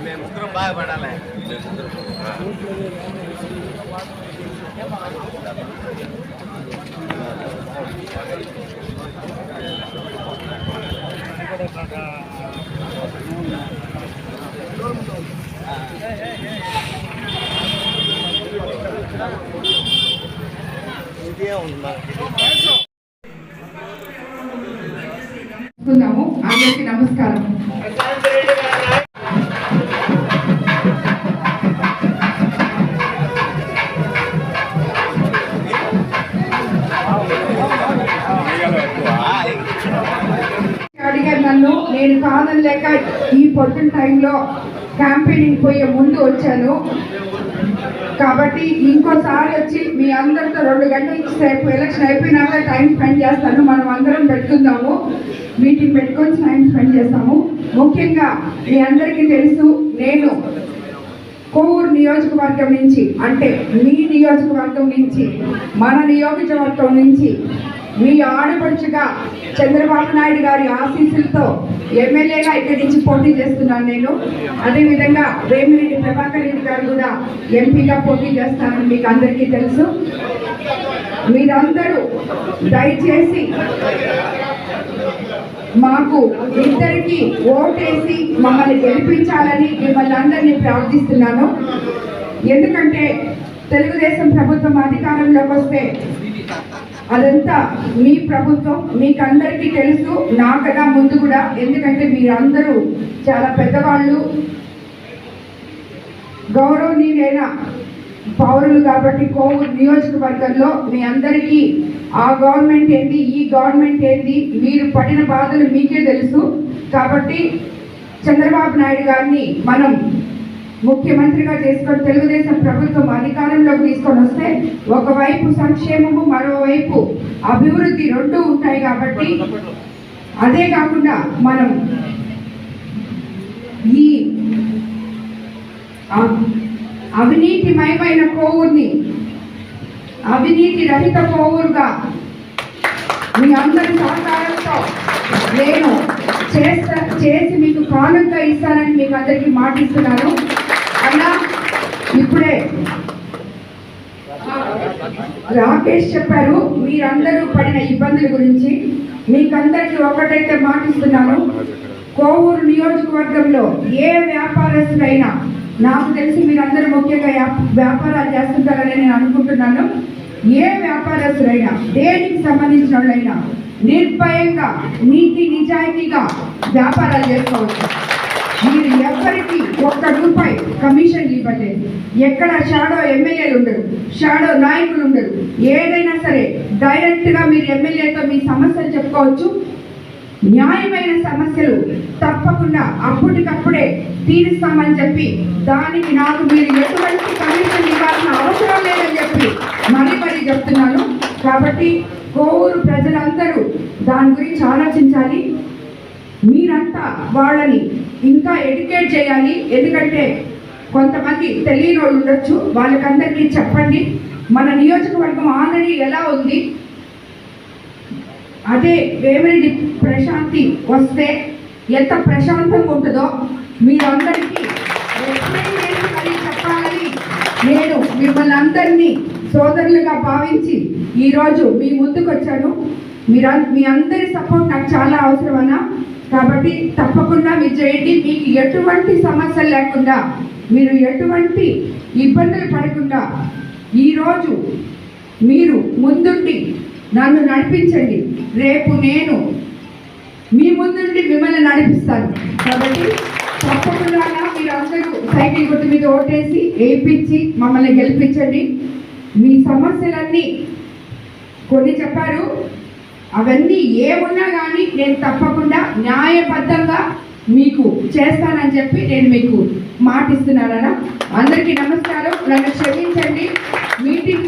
మేము ముగ్గురం బాగుపడాలి. అందరికీ నమస్కారం. అడిగారు నన్ను, నేను కాదని లేక ఈ పొద్దున్న టైంలో క్యాంపెయినింగ్ పోయే ముందు వచ్చాను. కాబట్టి ఇంకోసారి వచ్చి మీ అందరితో 2 గంటల సేపు ఎలక్షన్ అయిపోయినాక టైం స్పెండ్ చేస్తాను. మనం అందరం పెట్టుకుందాము, మీటింగ్ పెట్టుకొని టైం స్పెండ్ చేస్తాము. ముఖ్యంగా మీ అందరికీ తెలుసు, నేను కోవూరు నియోజకవర్గం నుంచి, అంటే మీ నియోజకవర్గం నుంచి, మన నియోజకవర్గం నుంచి మీ ఆడపడుచుగా చంద్రబాబు నాయుడు గారి ఆశీస్సులతో ఎమ్మెల్యేగా ఇక్కడి నుంచి పోటీ చేస్తున్నాను నేను. అదేవిధంగా వేమిరెడ్డి ప్రభాకర్ రెడ్డి గారు కూడా ఎంపీగా పోటీ చేస్తానని మీకు అందరికీ తెలుసు. మీరందరూ దయచేసి మాకు ఇద్దరికి ఓటేసి మమ్మల్ని గెలిపించాలని మిమ్మల్ని అందరినీ ప్రార్థిస్తున్నాను. ఎందుకంటే తెలుగుదేశం ప్రభుత్వం అధికారంలోకి వస్తే అదంతా మీ ప్రభుత్వం, మీకందరికీ తెలుసు, నాకన్నా ముందు కూడా. ఎందుకంటే మీరందరూ చాలా పెద్దవాళ్ళు, గౌరవనీయులైన పౌరులు కాబట్టి కోవూరు నియోజకవర్గంలో మీ అందరికీ ఆ గవర్నమెంట్ ఏంది, ఈ గవర్నమెంట్ ఏంది, మీరు పడిన బాధలు మీకే తెలుసు. కాబట్టి చంద్రబాబు నాయుడు గారిని మనం ముఖ్యమంత్రిగా చేసుకొని తెలుగుదేశం ప్రభుత్వం అధికారంలోకి తీసుకొని వస్తే ఒకవైపు సంక్షేమము, మరోవైపు అభివృద్ధి 2 ఉంటాయి. కాబట్టి అదే కాకుండా మనం ఈ అవినీతిమయమైన కోవూరుని అవినీతి రహిత కోవూరుగా మీ అందరి సహకారంతో నేను చేసి మీకు కానుకగా ఇస్తానని మీకు అందరికీ మాటిస్తున్నాను. అలా ఇప్పుడే రాకేష్ చెప్పారు మీరందరూ పడిన ఇబ్బందుల గురించి. మీకందరికీ ఒకటైతే మాటిస్తున్నాను, కోవూరు నియోజకవర్గంలో ఏ వ్యాపారస్తులైనా, నాకు తెలిసి మీరందరూ ముఖ్యంగా వ్యాపారాలు చేస్తుంటారని నేను అనుకుంటున్నాను, ఏ వ్యాపారస్తులైనా, దేనికి సంబంధించిన వాళ్ళైనా నిర్భయంగా నీతి నిజాయితీగా వ్యాపారాలు చేసుకోవచ్చు. మీరు ఎవరికి ₹1 కమిషన్ ఇవ్వలేదు. ఎక్కడ షాడో ఎమ్మెల్యేలు ఉండరు, షాడో నాయకులు ఉండరు. ఏదైనా సరే డైరెక్ట్గా మీరు ఎమ్మెల్యేతో మీ సమస్యలు చెప్పుకోవచ్చు. న్యాయమైన సమస్యలు తప్పకుండా అప్పటికప్పుడే తీరుస్తామని చెప్పి, దానికి నాకు మీరు ఎటువంటి కమిషన్ ఇవ్వాల్సిన అవసరం లేదని చెప్పి మరీ చెప్తున్నాను. కాబట్టి కోవూరు ప్రజలందరూ దాని గురించి ఆలోచించాలి. మీరంతా వాళ్ళని ఇంకా ఎడ్యుకేట్ చేయాలి. ఎందుకంటే కొంతమంది తెలియని వాళ్ళు ఉండొచ్చు, వాళ్ళకందరికీ చెప్పండి మన నియోజకవర్గం ఆల్రెడీ ఎలా ఉంది, అదే వేమిరెడ్డి ప్రశాంతి వస్తే ఎంత ప్రశాంతంగా ఉంటుందో మీరందరికీ చెప్పాలని నేను మిమ్మల్ని అందరినీ సోదరులుగా భావించి ఈరోజు మీ ముందుకు వచ్చాను. మీ అందరి సపోర్ట్ నాకు చాలా అవసరమన్నా. కాబట్టి తప్పకుండా మీరు చేయండి. మీకు ఎటువంటి సమస్యలు లేకుండా, మీరు ఎటువంటి ఇబ్బందులు పడకుండా ఈరోజు మీరు ముందుండి నన్ను నడిపించండి. రేపు నేను మీ ముందుండి మిమ్మల్ని నడిపిస్తాను. కాబట్టి తప్పకుండా మీరు అందరూ సైకిల్ గుర్తు మీద ఓటేసి వేయించి మమ్మల్ని గెలిపించండి. మీ సమస్యలన్నీ కొన్ని చెప్పారు, అవన్నీ ఏమున్నా కానీ నేను తప్పకుండా న్యాయబద్ధంగా మీకు చేస్తానని చెప్పి నేను మీకు మాటిస్తున్నానన్నా. అందరికీ నమస్కారం. నన్ను క్షమించండి. మీటింగ్